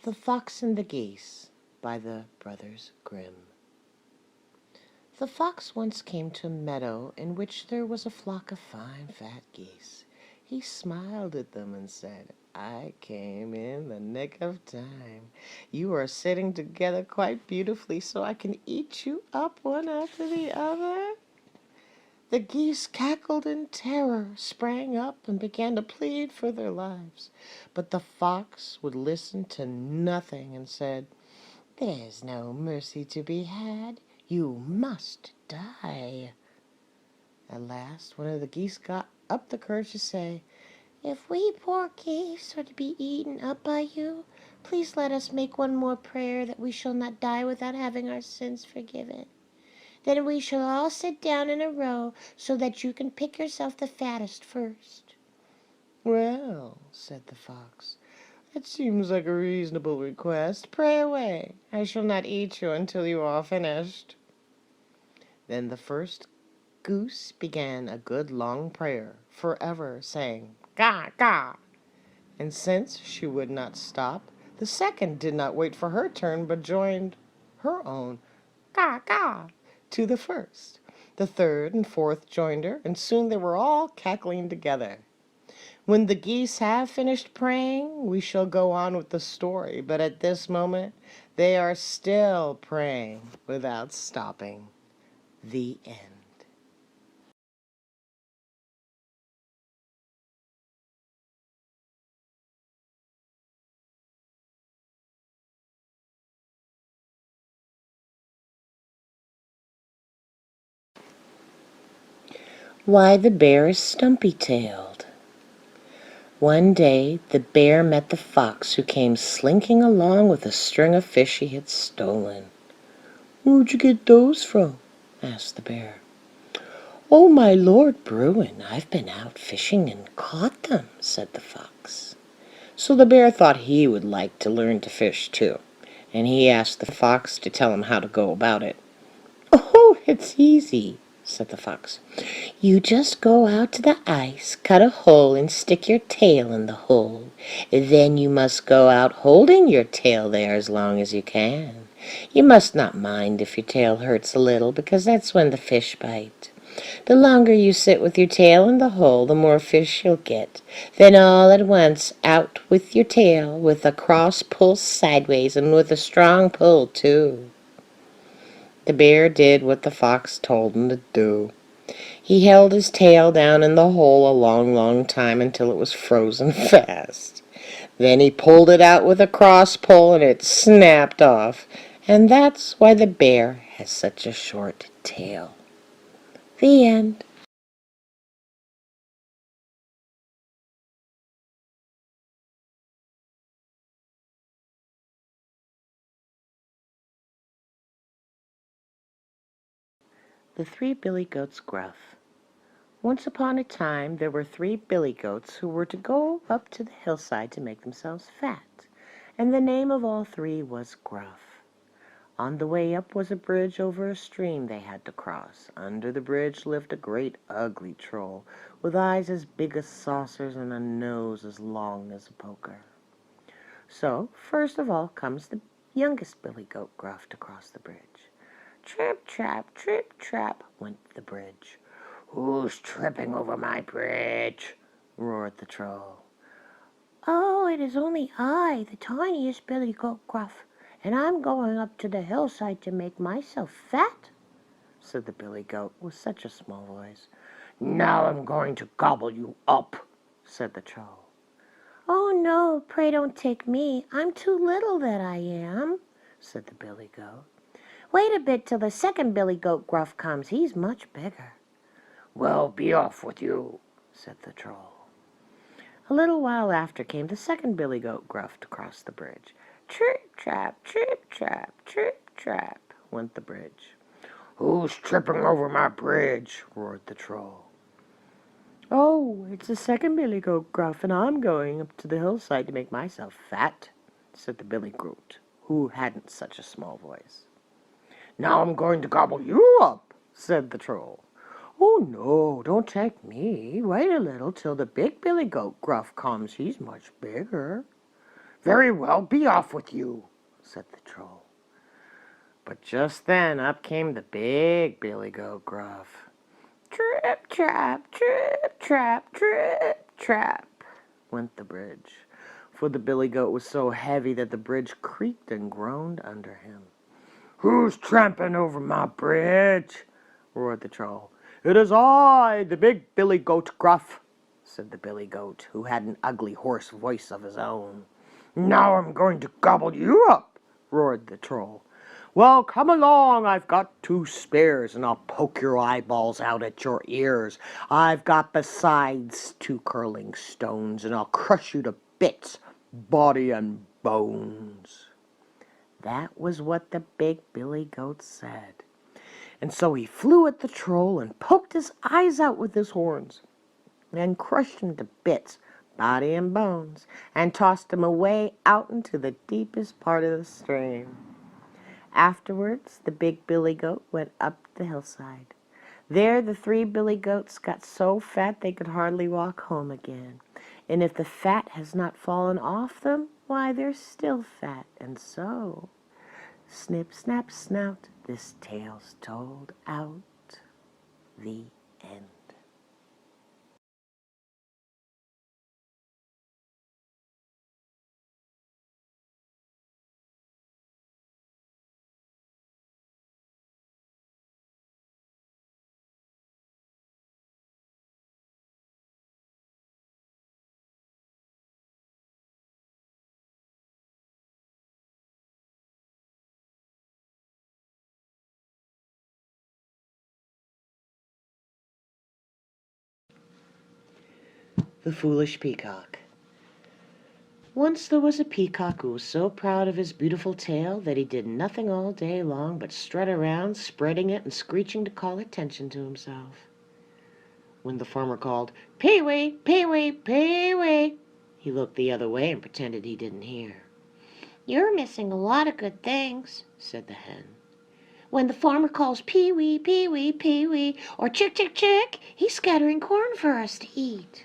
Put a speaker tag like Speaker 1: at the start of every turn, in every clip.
Speaker 1: The Fox and the Geese by the Brothers Grimm. The fox once came to a meadow in which there was a flock of fine fat geese. He smiled at them and said, "I came in the nick of time. You are sitting together quite beautifully, so I can eat you up one after the other." The geese cackled in terror, sprang up, and began to plead for their lives. But the fox would listen to nothing and said, "There's no mercy to be had. You must die." At last one of the geese got up the courage to say, "If we poor geese are to be eaten up by you, please let us make one more prayer that we shall not die without having our sins forgiven. Then we shall all sit down in a row so that you can pick yourself the fattest first." "Well," said the fox, "that seems like a reasonable request. Pray away. I shall not eat you until you are finished." Then the first goose began a good long prayer, forever saying, "Gah, gah." And since she would not stop, the second did not wait for her turn, but joined her own "Gah, gah" to the first. The third and fourth joined her, and soon they were all cackling together. When the geese have finished praying, we shall go on with the story, but at this moment they are still praying without stopping. The end. Why the bear is stumpy-tailed. One day the bear met the fox, who came slinking along with a string of fish he had stolen. "Where'd you get those from?" asked the bear. "Oh, my Lord Bruin, I've been out fishing and caught them," said the fox. So the bear thought he would like to learn to fish too, and he asked the fox to tell him how to go about it. "Oh, it's easy," said the fox. "You just go out to the ice, cut a hole, and stick your tail in the hole. Then you must go out holding your tail there as long as you can. You must not mind if your tail hurts a little, because that's when the fish bite. The longer you sit with your tail in the hole, the more fish you'll get. Then all at once, out with your tail, with a cross pull sideways, and with a strong pull too." The bear did what the fox told him to do. He held his tail down in the hole a long, long time until it was frozen fast. Then he pulled it out with a cross pull, and it snapped off. And that's why the bear has such a short tail. The end. The Three Billy Goats Gruff. Once upon a time there were 3 billy goats who were to go up to the hillside to make themselves fat, and the name of all 3 was Gruff. On the way up was a bridge over a stream they had to cross. Under the bridge lived a great ugly troll, with eyes as big as saucers and a nose as long as a poker. So first of all comes the youngest billy goat Gruff to cross the bridge. Trip, trap, went the bridge. "Who's tripping over my bridge?" roared the troll. "Oh, it is only I, the tiniest billy goat Gruff, and I'm going up to the hillside to make myself fat," said the billy goat with such a small voice. "Now I'm going to gobble you up," said the troll. "Oh no, pray don't take me. I'm too little, that I am," said the billy goat. "Wait a bit till the second billy goat Gruff comes. He's much bigger." "Well, be off with you," said the troll. A little while after came the second billy goat Gruff to cross the bridge. Trip, trap, went the bridge. "Who's tripping over my bridge?" roared the troll. "Oh, it's the second billy goat Gruff, and I'm going up to the hillside to make myself fat," said the billy goat, who hadn't such a small voice. "Now I'm going to gobble you up," said the troll. "Oh no, don't take me. Wait a little till the big billy goat Gruff comes. He's much bigger," "Very well, be off with you," said the troll. But just then up came the big billy goat Gruff. "Trip, trap, trip, trap, trip, trap," went the bridge, for the billy goat was so heavy that the bridge creaked and groaned under him. "Who's tramping over my bridge?" roared the troll. "It is I, the big billy goat Gruff," said the billy goat, who had an ugly hoarse voice of his own. "Now I'm going to gobble you up," roared the troll. "Well, come along, I've got 2 spears, and I'll poke your eyeballs out at your ears. I've got besides 2 curling stones, and I'll crush you to bits, body and bones." That was what the big billy goat said. And so he flew at the troll and poked his eyes out with his horns, and crushed him to bits, body and bones, and tossed him away out into the deepest part of the stream. Afterwards, the big billy goat went up the hillside. There the 3 billy goats got so fat they could hardly walk home again. And if the fat has not fallen off them, why, they're still fat. And so, snip, snap, snout, this tale's told out. The end. The Foolish Peacock. Once there was a peacock who was so proud of his beautiful tail that he did nothing all day long but strut around, spreading it and screeching to call attention to himself. When the farmer called, "Pee-wee, Pee-wee, Pee-wee," he looked the other way and pretended he didn't hear. "You're missing a lot of good things," said the hen. "When the farmer calls Pee-wee, Pee-wee, Pee-wee, or Chick, Chick, Chick, he's scattering corn for us to eat."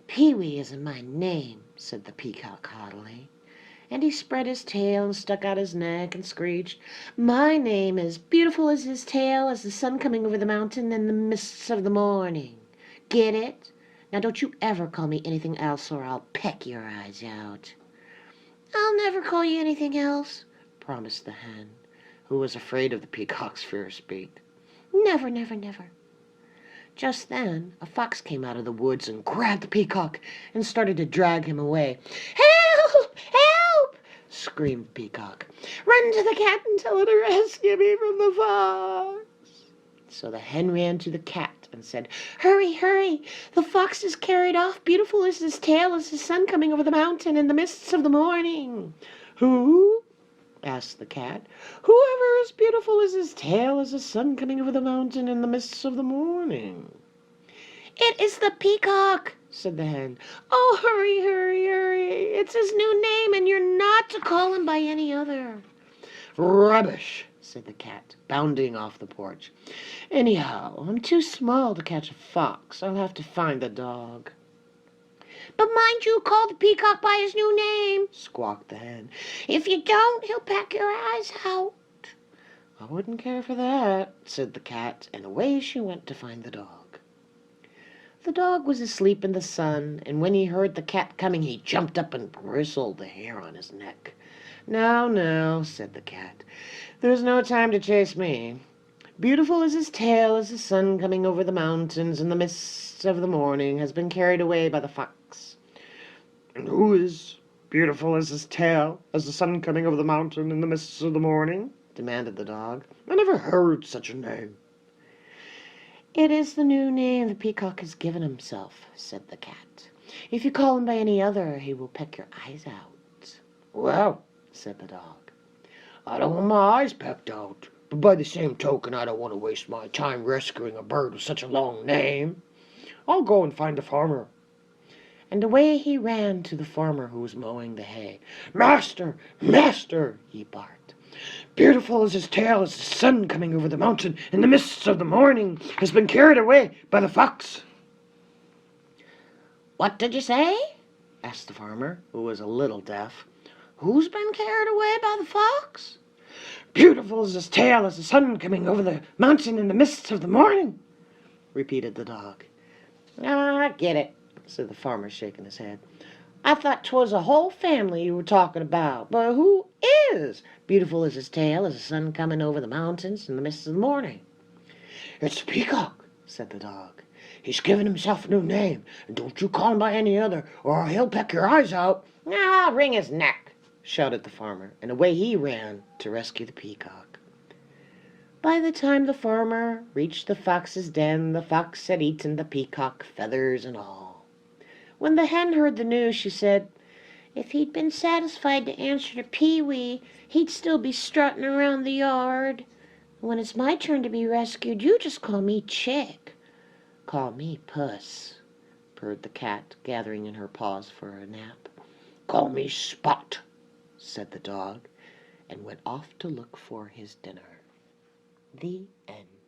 Speaker 1: "Pee-wee isn't my name," said the peacock haughtily, and he spread his tail and stuck out his neck and screeched, "My name is beautiful as his tail, as the sun coming over the mountain in the mists of the morning. Get it? Now don't you ever call me anything else or I'll peck your eyes out." "I'll never call you anything else," promised the hen, who was afraid of the peacock's fierce beak. "Never, never, never." Just then a fox came out of the woods and grabbed the peacock and started to drag him away. "Help! Help!" screamed the peacock. "Run to the cat and tell her to rescue me from the fox." So the hen ran to the cat and said, "Hurry, hurry! The fox is carried off, beautiful as his tail, as the sun coming over the mountain in the mists of the morning." "Who?" asked the cat. "Whoever is beautiful as his tail, as the sun coming over the mountain in the mists of the morning." "It is the peacock," said the hen. "Oh, hurry, hurry, hurry! It's his new name, and you're not to call him by any other." "Rubbish," said the cat, bounding off the porch. "Anyhow, I'm too small to catch a fox. I'll have to find the dog." "But mind you call the peacock by his new name," squawked the hen. "If you don't, he'll peck your eyes out." "I wouldn't care for that," said the cat, and away she went to find the dog. The dog was asleep in the sun, and when he heard the cat coming, he jumped up and bristled the hair on his neck. "Now, now," said the cat, "there's no time to chase me. Beautiful as his tail, as the sun coming over the mountains in the mists of the morning, has been carried away by the fox." "And who is beautiful as his tail, as the sun coming over the mountain in the mists of the morning?" demanded the dog. "I never heard such a name." "It is the new name the peacock has given himself," said the cat. "If you call him by any other, he will peck your eyes out." "Well," said the dog, "I don't want my eyes pecked out, but by the same token, I don't want to waste my time rescuing a bird with such a long name. I'll go and find the farmer." And away he ran to the farmer who was mowing the hay. "Master, master," he barked, "beautiful as his tail, as the sun coming over the mountain in the mists of the morning, has been carried away by the fox." "What did you say?" asked the farmer, who was a little deaf. "Who's been carried away by the fox?" "Beautiful is his tail as the sun coming over the mountain in the mists of the morning," repeated the dog. "I get it," said the farmer, shaking his head. "I thought 'twas a whole family you were talking about. But who is beautiful as his tail as the sun coming over the mountains in the mists of the morning?" "It's the peacock," said the dog. "He's given himself a new name, and don't you call him by any other, or he'll peck your eyes out." "I'll wring his neck," shouted the farmer, and away he ran to rescue the peacock. By the time the farmer reached the fox's den, the fox had eaten the peacock, feathers and all. When the hen heard the news, she said, "If he'd been satisfied to answer to Pee-wee, he'd still be strutting around the yard. When it's my turn to be rescued, you just call me Chick." "Call me Puss," purred the cat, gathering in her paws for a nap. "Call me Spot," said the dog, and went off to look for his dinner. The end.